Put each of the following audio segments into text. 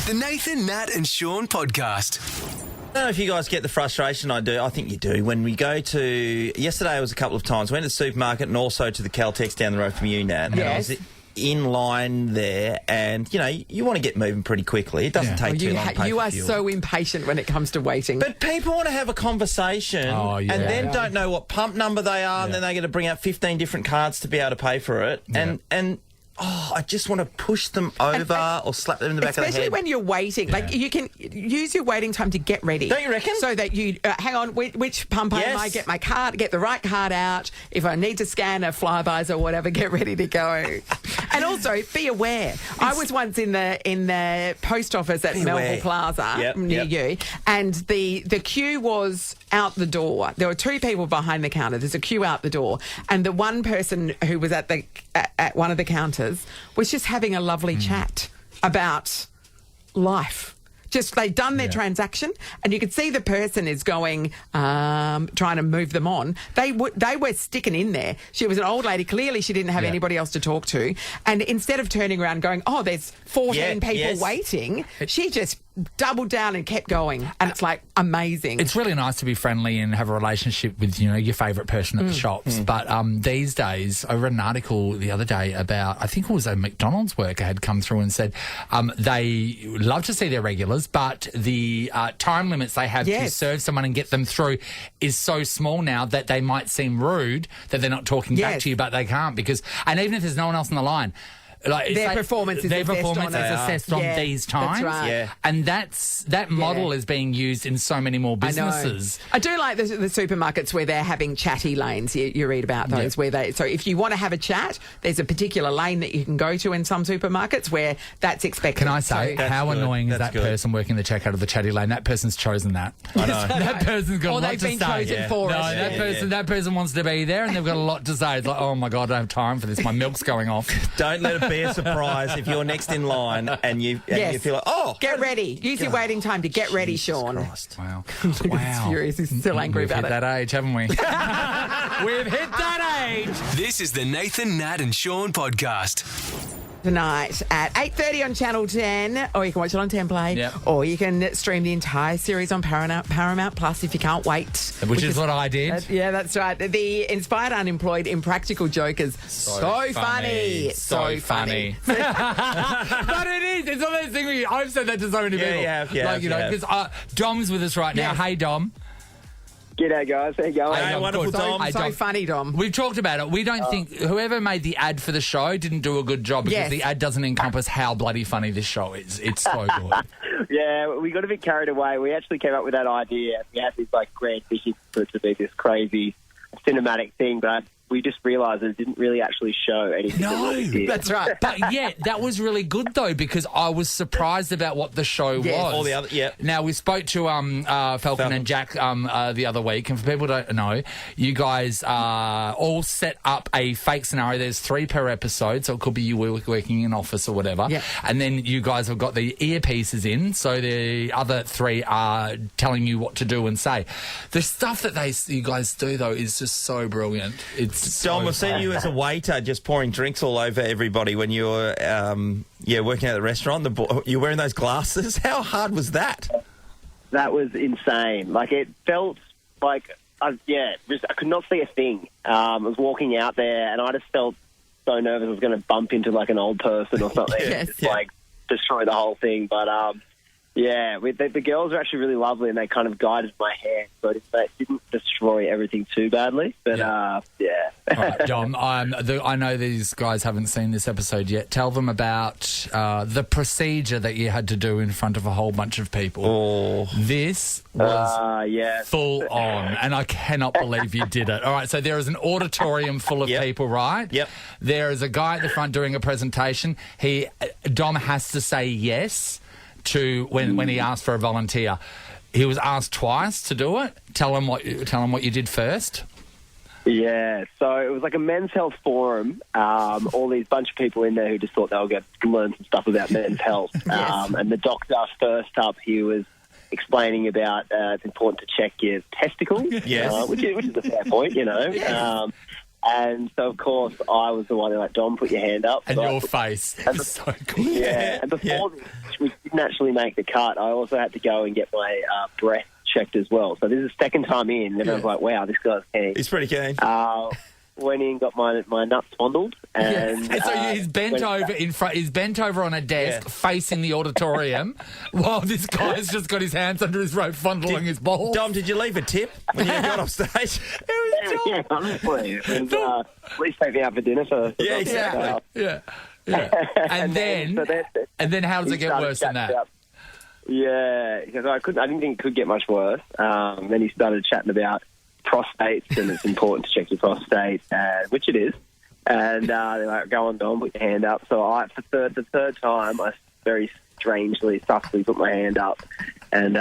The Nathan, Nat and Sean podcast. I don't know if you guys get the frustration I do. I think you do. When we go to... Yesterday I was a couple of times. Went to the supermarket and also to the Caltex down the road from you, Nat. And I was in line there and, you know, you want to get moving pretty quickly. It doesn't take too long to pay You for are fuel. so impatient when it comes to waiting. But people want to have a conversation and then don't know what pump number they are and then they get to bring out 15 different cards to be able to pay for it. And I just want to push them over or slap them in the back of the head. Especially when you're waiting. Like, you can use your waiting time to get ready. Don't you reckon? So that you, hang on, which pump am I? Get my card, get the right card out. If I need to scan a flybys or whatever, get ready to go. And also, be aware. I was once in the post office at Melville Plaza near you, and the queue was out the door. There were two people behind the counter. There's a queue out the door. And the one person who was at one of the counters was just having a lovely chat about life. Just they'd done their transaction, and you could see the person is going, trying to move them on. They were sticking in there. She was an old lady. Clearly, she didn't have anybody else to talk to. And instead of turning around going, oh, there's 14 people waiting, she just doubled down and kept going. And it's like amazing. It's really nice to be friendly and have a relationship with, you know, your favourite person at the shops. But these days, I read an article the other day about, I think it was a McDonald's worker had come through and said they love to see their regulars, but the time limits they have to serve someone and get them through is so small now that they might seem rude that they're not talking back to you, but they can't because, and even if there's no one else on the line, like, their performance is assessed on these times. That's right. And that model is being used in so many more businesses. I do like the supermarkets where they're having chatty lanes. You read about those where so if you want to have a chat, there's a particular lane that you can go to in some supermarkets where that's expected. Can I say, how annoying is that person working the checkout of the chatty lane? That person's chosen that. I know. That person's got a lot to say. Or they've been chosen for it. That person wants to be there and they've got a lot to say. It's like, oh my God, I don't have time for this. My milk's going off. Don't let it be a surprise if you're next in line and you feel like, oh, get ready. Use your waiting time to get ready, Sean. Christ. Wow. He's furious. He's still angry about it. We've hit that age, haven't we? We've hit that age. This is the Nathan, Nat and Sean podcast. Tonight at 8:30 on Channel 10, or you can watch it on 10 Play, or you can stream the entire series on Paramount Plus if you can't wait. Which is what I did. Yeah, that's right. The Inspired Unemployed Impractical Jokers. So funny. So funny. But it is. It's one of those things where I've said that to so many people. Because Dom's with us right now. Hey, Dom. G'day, guys. How you going? Hey, wonderful, Dom. So funny, Dom. We've talked about it. We don't think whoever made the ad for the show didn't do a good job because the ad doesn't encompass how bloody funny this show is. It's so good. Yeah, we got a bit carried away. We actually came up with that idea. We had this grand vision for it to be this crazy cinematic thing, but we just realised it didn't really actually show anything. No, that's right. But that was really good though because I was surprised about what the show was. All the other, Now we spoke to Falcon and Jack the other week, and for people who don't know, you guys all set up a fake scenario. There's 3 per episode, so it could be you working in an office or whatever. Yeah. And then you guys have got the earpieces in, so the other 3 are telling you what to do and say. The stuff that you guys do though is just so brilliant. It's Dom, I've seen you as a waiter just pouring drinks all over everybody when you were working at the restaurant. You're wearing those glasses. How hard was that? That was insane. Like, it felt like, I could not see a thing. I was walking out there and I just felt so nervous I was going to bump into, like, an old person or something. Like, destroy the whole thing. But, the girls are actually really lovely and they kind of guided my hand, so it didn't destroy everything too badly. But, All right, Dom, I know these guys haven't seen this episode yet. Tell them about the procedure that you had to do in front of a whole bunch of people. Oh. This was full on, and I cannot believe you did it. All right, so there is an auditorium full of people, right? Yep. There is a guy at the front doing a presentation. Dom has to say yes to when he asked for a volunteer. He was asked twice to do it. Tell him what you did first. Yeah, so it was like a men's health forum. All these bunch of people in there who just thought they were going to learn some stuff about men's health. And the doctor first up, he was explaining about it's important to check your testicles, which is a fair point, you know. And so, of course, I was the one who like, Dom, put your hand up. And So your face is so good. Yeah, and before this, we didn't actually make the cut, I also had to go and get my breath checked as well. So this is the second time in, and I was like, wow, this guy's keen. He's pretty keen. Went in, got my nuts fondled, and And so he's bent over in front. He's bent over on a desk, facing the auditorium, while this guy's just got his hands under his robe, fondling his balls. Dom, did you leave a tip when you got off stage? Yeah, honestly, it was, at least take me out for dinner first. Yeah, exactly. Yeah. And then how does it get worse than that? Yeah, because I didn't think it could get much worse. Then he started chatting about prostates, and it's important to check your prostate, which it is. And they're like, go on, Dom, put your hand up. So for the third time, I very strangely, subtly put my hand up and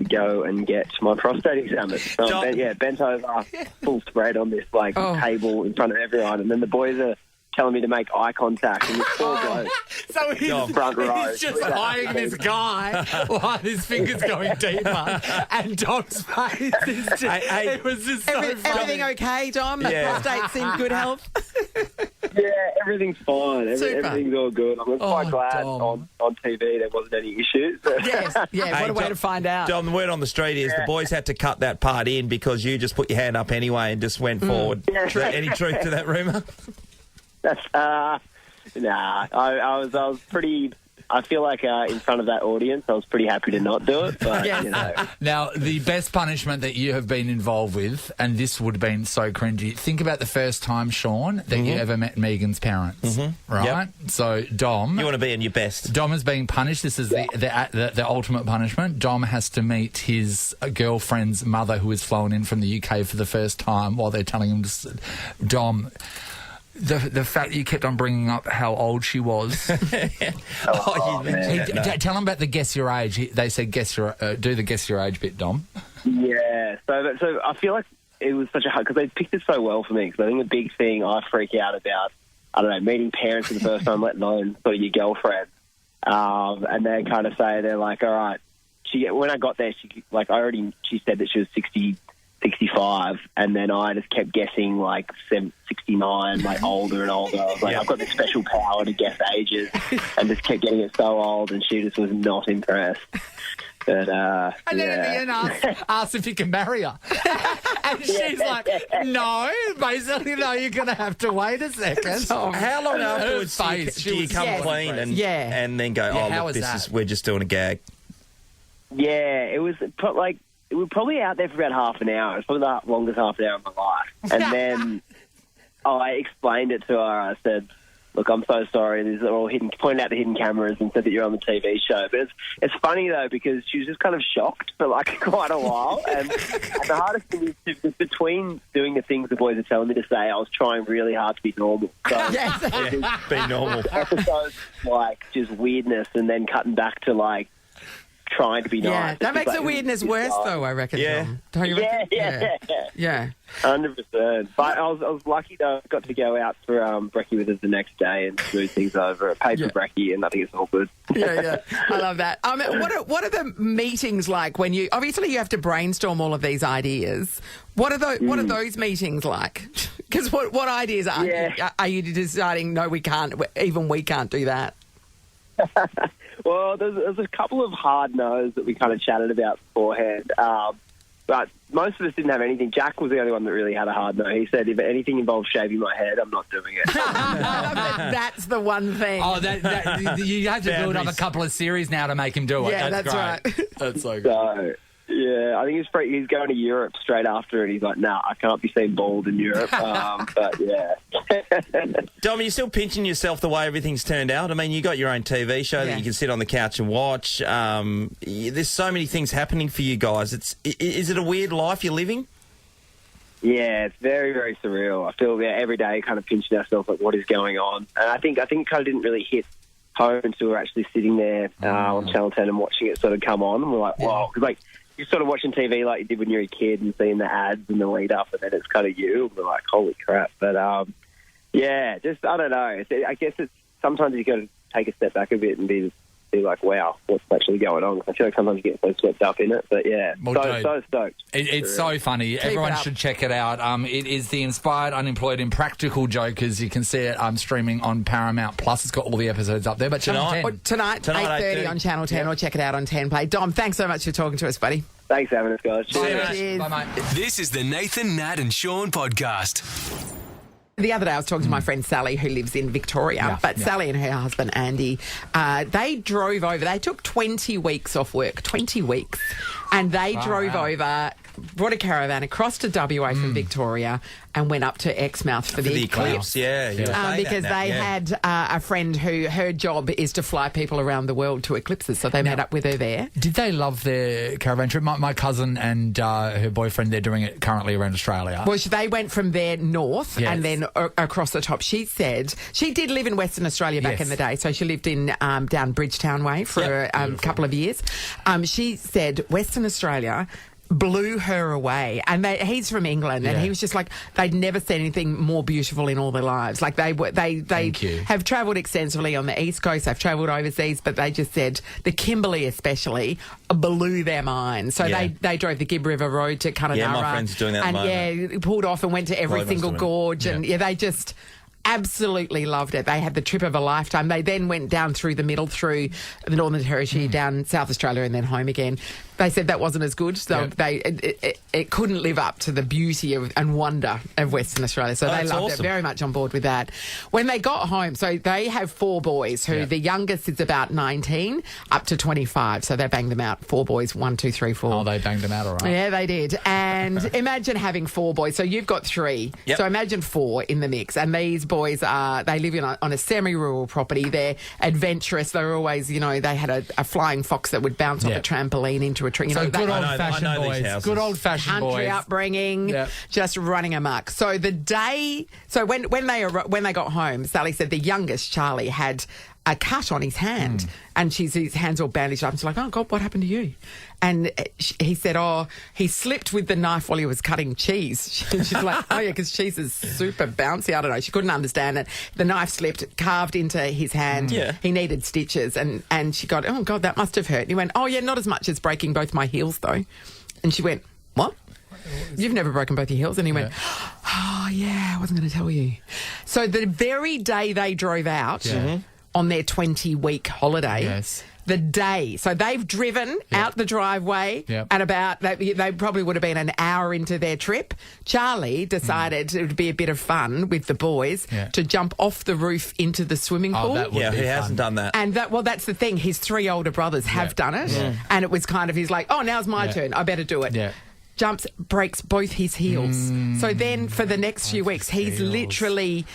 go and get my prostate examined. So I'm bent over, full spread on this table in front of everyone, and then the boys are telling me to make eye contact, and this poor bloke. So he's, front row. he's just eyeing this guy while his finger's going deeper, and Dom's face is just... it was just so funny. Everything okay, Dom? The prostate's in good health? Yeah, everything's fine. Everything's all good. I'm quite glad Dom. on TV there wasn't any issues. Yes, yeah, what a way to find out. Dom, the word on the street is the boys had to cut that part in because you just put your hand up anyway and just went forward. Any truth to that rumour? Nah. I was pretty. I feel like in front of that audience, I was pretty happy to not do it. But Yes. you know, Now, the best punishment that you have been involved with, and this would have been so cringy, think about the first time, Sean, that you ever met Megan's parents, right? Yep. So, Dom... You want to be in your best. Dom is being punished. This is the ultimate punishment. Dom has to meet his girlfriend's mother, who is flown in from the UK for the first time, while they're telling him, Dom... The fact that you kept on bringing up how old she was. man. Tell them about the guess your age. They said do the guess your age bit, Dom. Yeah. So I feel like it was such a hard because they picked it so well for me. Because I think the big thing I freak out about, I don't know, meeting parents for the first time, let alone sort of your girlfriend, and they kind of say they're like, all right. When I got there, she said that she was 65, and then I just kept guessing 69, older and older. I was like, I've got this special power to guess ages, and just kept getting it so old, and she just was not impressed. But, and then at the end asked if you can marry her. And she's like, no, basically, no, you're going to have to wait a second. How long afterwards do you come clean and then go, we're just doing a gag? Yeah, it was we were probably out there for about half an hour. It was probably the longest half an hour of my life. And then I explained it to her. I said, look, I'm so sorry. These are all pointed out the hidden cameras and said that you're on the TV show. But it's funny, though, because she was just kind of shocked for quite a while. And the hardest thing is between doing the things the boys are telling me to say, I was trying really hard to be normal. So be normal. Episodes just weirdness and then cutting back to trying to be nice. Yeah, that makes the weirdness worse, though, I reckon. Yeah. Tom. Don't you reckon? Yeah. 100%. But I was lucky, though. I got to go out for brekkie with us the next day and smooth things over. I paid for brekkie, and I think it's all good. Yeah. I love that. What are the meetings like when you... Obviously, you have to brainstorm all of these ideas. What are those meetings like? Because what ideas are you deciding, no, we can't, even we can't do that? Well, there's a couple of hard no's that we kind of chatted about beforehand, but most of us didn't have anything. Jack was the only one that really had a hard no. He said, if anything involves shaving my head, I'm not doing it. That's the one thing. Oh, you have to build up a couple of series now to make him do it. Yeah, that's right. That's so good. So, yeah, I think he's going to Europe straight after, and he's like, nah, I can't be seen bald in Europe. But, yeah. Dom, are you still pinching yourself the way everything's turned out? I mean, you got your own TV show that you can sit on the couch and watch. There's so many things happening for you guys. Is it a weird life you're living? Yeah, it's very, very surreal. I feel every day kind of pinching ourselves like what is going on. And I think it kind of didn't really hit home until we were actually sitting there on Channel 10 and watching it sort of come on. And we're like, wow, because you're sort of watching TV like you did when you were a kid and seeing the ads and the lead up, and then it's kind of you. And we're like, holy crap. But, I don't know. I guess it's sometimes you got to take a step back a bit and be be like, wow, what's actually going on? I feel like sometimes you get so swept up in it. But yeah, so stoked. It's so funny. Everyone should check it out. It is The Inspired, Unemployed, Impractical Jokers. You can see it streaming on Paramount Plus. It's got all the episodes up there. But Tonight. Tonight 8:30 on Channel 10, or check it out on 10 Play. Dom, thanks so much for talking to us, buddy. Thanks for having us, guys. Cheers. Bye, mate. This is the Nathan, Nat and Sean podcast. The other day I was talking to my friend Sally, who lives in Victoria, Sally and her husband Andy, they drove over. They took 20 weeks off work, 20 weeks, and they drove over, brought a caravan across to WA from Victoria and went up to Exmouth for the eclipse. Because they had a friend who, her job is to fly people around the world to eclipses, so they met up with her there. Did they love their caravan trip? My cousin and her boyfriend, they're doing it currently around Australia. Well, they went from there north and then across the top. She said she did live in Western Australia back in the day, so she lived in down Bridgetown Way for a couple of years. She said Western Australia blew her away, and he's from England, and he was just like, they'd never seen anything more beautiful in all their lives. Like they have travelled extensively on the East Coast, they've travelled overseas, but they just said the Kimberley especially blew their minds. So they drove the Gibb River Road to Kununurra. Yeah, my friend's doing that. And pulled off and went to every single gorge, and they just absolutely loved it. They had the trip of a lifetime. They then went down through the middle, through the Northern Territory, down South Australia, and then home again. They said that wasn't as good, so it couldn't live up to the beauty and wonder of Western Australia. So they loved it, very much on board with that. When they got home, so they have 4 boys, who the youngest is about 19 up to 25. So they banged them out, 4 boys, 1, 2, 3, 4. Oh, they banged them out all right. Yeah, they did. And imagine having 4 boys. So you've got 3. Yep. So imagine 4 in the mix. And these boys they live on a semi-rural property. They're adventurous. They're always, they had a flying fox that would bounce off a trampoline into a tree. So good old-fashioned boys. Good old-fashioned boys. Country upbringing, just running amok. So when they got home, Sally said the youngest, Charlie, had a cut on his hand, and his hands all bandaged up. And she's like, oh, God, what happened to you? And he said, he slipped with the knife while he was cutting cheese. She's like, oh, yeah, because cheese is super bouncy. I don't know. She couldn't understand it. The knife slipped, carved into his hand. Yeah. He needed stitches. And she got, oh, God, that must have hurt. And he went, oh, yeah, not as much as breaking both my heels, though. And she went, what? You've never broken both your heels? And he went, oh, yeah, I wasn't going to tell you. So the very day they drove out on their 20-week holiday, the day. So they've driven out the driveway and they probably would have been an hour into their trip. Charlie decided it would be a bit of fun with the boys to jump off the roof into the swimming pool. Who hasn't done that? And that's the thing. His 3 older brothers have done it. And it was kind of, he's like, oh, now's my turn. I better do it. Yeah. Jumps, breaks both his heels. So then for the next few weeks, he's literally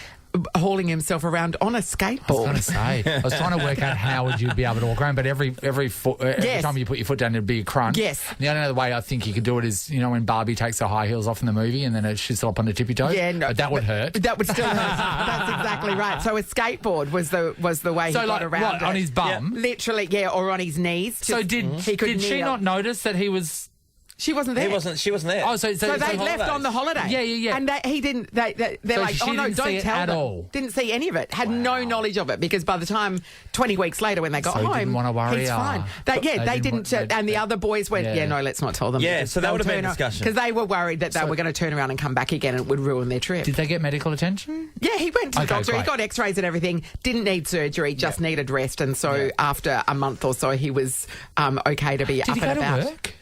hauling himself around on a skateboard. I was going to say, I was trying to work out how would you be able to walk around, but every time you put your foot down, it'd be a crunch. Yes. The only other way I think you could do it is, when Barbie takes her high heels off in the movie and then she's still up on the tippy toes. Yeah, no, but that would hurt. That would still hurt. That's exactly right. So a skateboard was the way he got around it. On his bum? Yeah. Literally, or on his knees. So did she not notice that he was... She wasn't there. She wasn't there. Oh, so they left on the holiday. Yeah. And he didn't. They're so like, oh no, don't tell them. All. Didn't see any of it. Had no knowledge of it because by the time 20 weeks later when they got home, didn't want to worry. He's fine. They didn't. And the other boys went, no, let's not tell them. Yeah, so that would have been a discussion because they were worried that they were going to turn around and come back again and it would ruin their trip. Did they get medical attention? Yeah, he went to the doctor. Great. He got X-rays and everything. Didn't need surgery. Just needed rest. And so after a month or so, he was okay to be up and about. Did he go to work?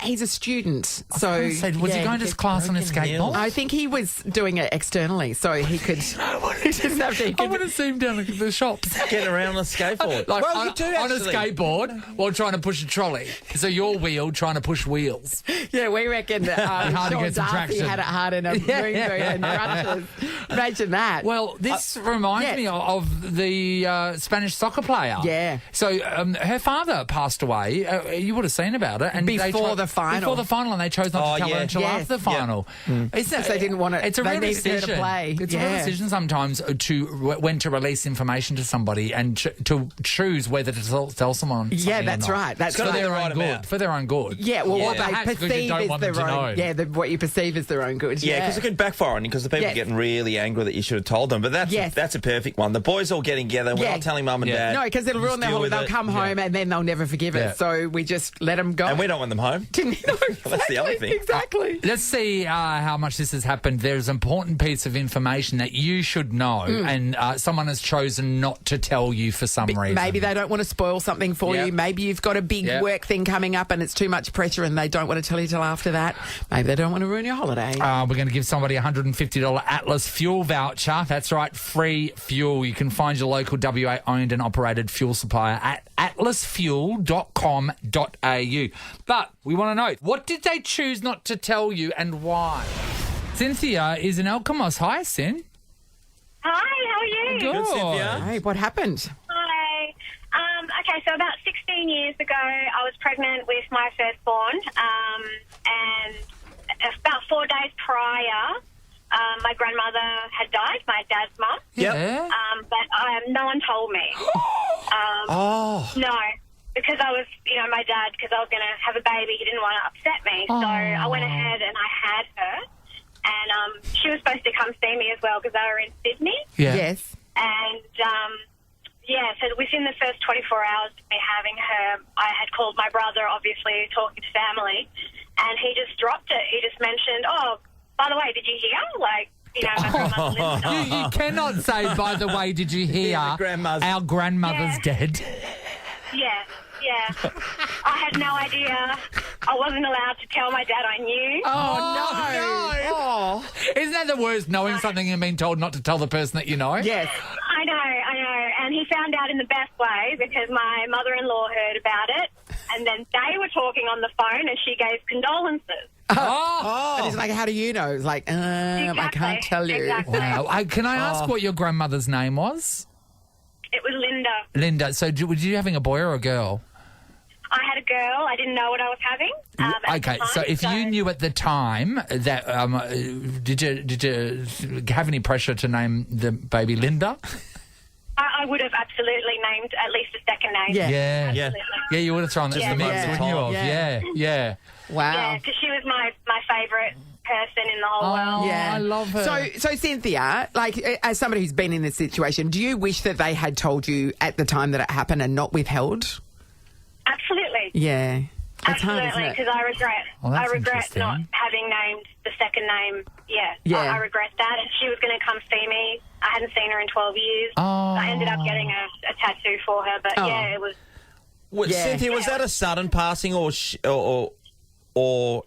He's a student, so was he going to class on a skateboard? I think he was doing it externally, so he could. I would have seen him down at the shops getting around on a skateboard, on a skateboard while trying to push a trolley. So you're wheeled trying to push wheels. Yeah, we reckon hard to get some traction. Had it hard in a room and crutches. Imagine that. Well, this reminds me of the Spanish soccer player. Yeah. So her father passed away. You would have seen about it, and Before the final. Before the final, and they chose not to tell her until Yes. after the final. Because they didn't want it. It's a they real needed her decision. to play. It's a real decision sometimes when to release information to somebody and to choose whether to tell someone. Yeah, something that's or not. right. That's gotta for be right. their the right own good. amount. For their own good. Yeah, well, what Perhaps they because you perceive don't is want them their to own. know. Yeah, what you perceive is their own good. Yeah, because it could backfire on you because the people Yes. are getting really angry that you should have told them. But that's a perfect one. The boys all getting together. We're Yeah. not telling mum and Yeah. dad. No, because it'll ruin their Deal whole. with They'll it. come home and then they'll never forgive Yeah. it. So we just let them go. And we don't want them home. That's the other thing. Exactly. Let's see how much this has happened. There's an important piece of information that you should know, and someone has chosen not to tell you for some reason. Maybe they don't want to spoil something for Yep. you. Maybe you've got a big Yep. work thing coming up and it's too much pressure and they don't want to tell you till after that. Maybe they don't want to ruin your holiday. We're going to give somebody a $150 Atlas fuel voucher. That's right, free fuel. You can find your local WA owned and operated fuel supplier at atlasfuel.com.au. But we want to know, what did they choose not to tell you and why? Cynthia is in Alkimos. Hi, Cyn. Hi, how are you? Good, Cynthia. Hey, what happened? Hi. Okay, so about 16 years ago, I was pregnant with my firstborn, and about 4 days prior, my grandmother had died, my dad's mum. Yeah. But no one told me. No, because I was, my dad, because I was going to have a baby, he didn't want to upset me. So I went ahead and I had her. And she was supposed to come see me as well because they were in Sydney. Yeah. Yes. And, so within the first 24 hours of me having her, I had called my brother, obviously, talking to family, and he just dropped it. He just mentioned, oh, by the way, did you hear? Like, my grandmother lives in You cannot say, by the way, did you hear Yeah, our grandmother's dead? Yeah. I had no idea. I wasn't allowed to tell my dad I knew. Oh, no. Isn't that the worst, knowing something and being told not to tell the person that you know? Yes. I know. And he found out in the best way because my mother-in-law heard about it, and then they were talking on the phone and she gave condolences. And he's like, how do you know? It's like, I can't tell you. Exactly. Wow. Can I ask what your grandmother's name was? It was Linda. Linda. So were you having a boy or a girl? I had a girl. I didn't know what I was having. At Okay, the time, so if you knew at the time that, did you have any pressure to name the baby Linda? I would have absolutely named at least a second name. Yeah. Yeah. Absolutely. Yeah, you would have thrown that in the mix, Yeah. wouldn't you? Have? Yeah. Yeah. Wow. Yeah, because she was my favourite person in the whole world. Yeah. I love her. So Cynthia, like, as somebody who's been in this situation, do you wish that they had told you at the time that it happened and not withheld? Absolutely. Yeah. It's hard, isn't Absolutely, it? because Well, I that's regret interesting. not having named the second name. Yeah, Yeah. I regret that. And she was going to come see me. I hadn't seen her in 12 years. Oh. I ended up getting a tattoo for her, but yeah, it was. Yeah. Cynthia, was that a sudden passing or She was old.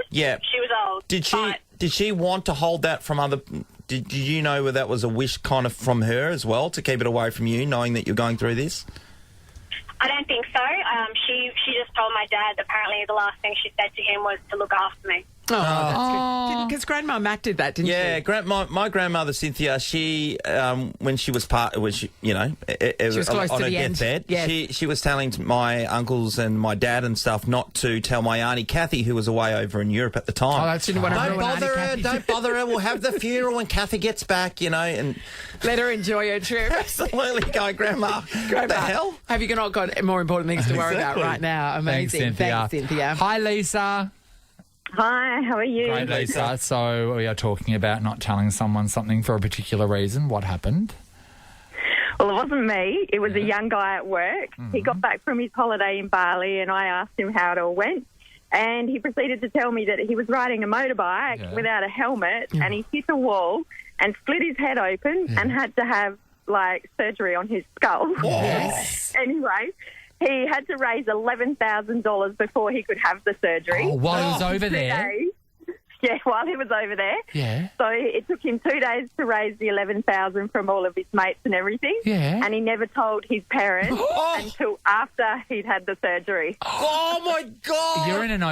yeah. She was old. Did but she want to hold that from other? Did you know whether that was a wish kind of from her as well to keep it away from you, knowing that you're going through this? I don't think so. She just told my dad. Apparently, the last thing she said to him was to look after me. Oh, that's good. Because Grandma Matt did that, didn't Yeah, she? my grandmother Cynthia, she when she was She was close on to her the end. deathbed, Yes. she was telling my uncles and my dad and stuff not to tell my auntie Kathy, who was away over in Europe at the time. Oh, that's Didn't want to Don't ruin bother Auntie her. Kathy. Don't bother her. We'll have the funeral when Kathy gets back. And Let her enjoy her trip. absolutely go, Grandma. What the hell? Have you not got more important things to worry about Exactly. right now? Amazing. Thanks, Cynthia. Hi, Lisa. Hi, how are you? Great, Lisa. So we are talking about not telling someone something for a particular reason. What happened? Well, it wasn't me. It was a young guy at work. He got back from his holiday in Bali and I asked him how it all went. And he proceeded to tell me that he was riding a motorbike without a helmet and he hit a wall and split his head open and had to have, surgery on his skull. Yes. Anyway, he had to raise $11,000 before he could have the surgery. Oh, while he was over 2 there. days. Yeah, while he was over there. Yeah. So it took him 2 days to raise the $11,000 from all of his mates and everything. Yeah. And he never told his parents until after he'd had the surgery. Oh my God! You're in an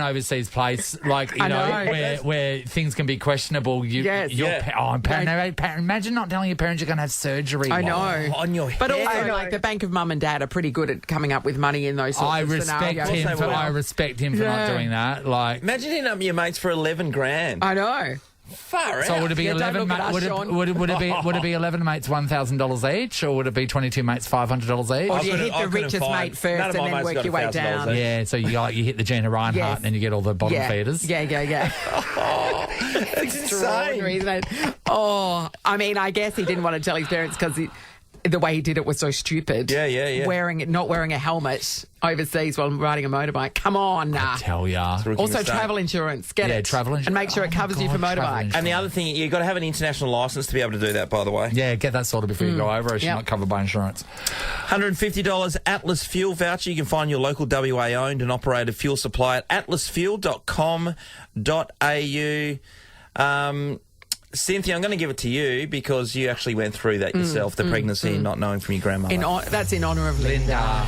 overseas place, like you I know, know. where things can be questionable. Yes. Imagine not telling your parents you're going to have surgery. I know. On your But head. also, like, the bank of mum and dad are pretty good at coming up with money in those sorts I of respect scenarios. him. Also, I respect him for not Yeah. doing that. Like, Imagine hitting up your mates for $11,000. I know. Far so out. would it be Yeah, don't 11? look at us, Would Sean. it be 11 mates $1,000 each, or would it be 22 mates $500 each? Or do you couldn't- hit I the couldn't richest find- mate first none and of my then mates work got your way $1,000 down? each. Yeah, so you hit the Gina Reinhardt, Yes. and then you get all the bottom Yeah. feeders. Yeah. It's Extraordinary, insane. isn't it? Oh, I mean, I guess he didn't want to tell his parents because the way he did it was so stupid. Yeah. Not wearing a helmet overseas while riding a motorbike. Come on, nah. Tell ya. Rookie Also, mistake. travel insurance. Get Yeah, it. travel insurance. And make sure it Oh, covers my you for God, travel motorbike. insurance. And the other thing, you've got to have an international license to be able to do that, by the way. Yeah, get that sorted before you go over. It's Yep. not covered by insurance. $150 Atlas Fuel voucher. You can find your local WA owned and operated fuel supply at atlasfuel.com.au. Cynthia, I'm going to give it to you because you actually went through that yourself, the pregnancy and not knowing from your grandmother. That's in honour of Linda.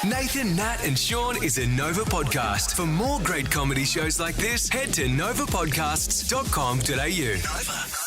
Nathan, Nat and Sean is a Nova podcast. For more great comedy shows like this, head to novapodcasts.com.au. Nova.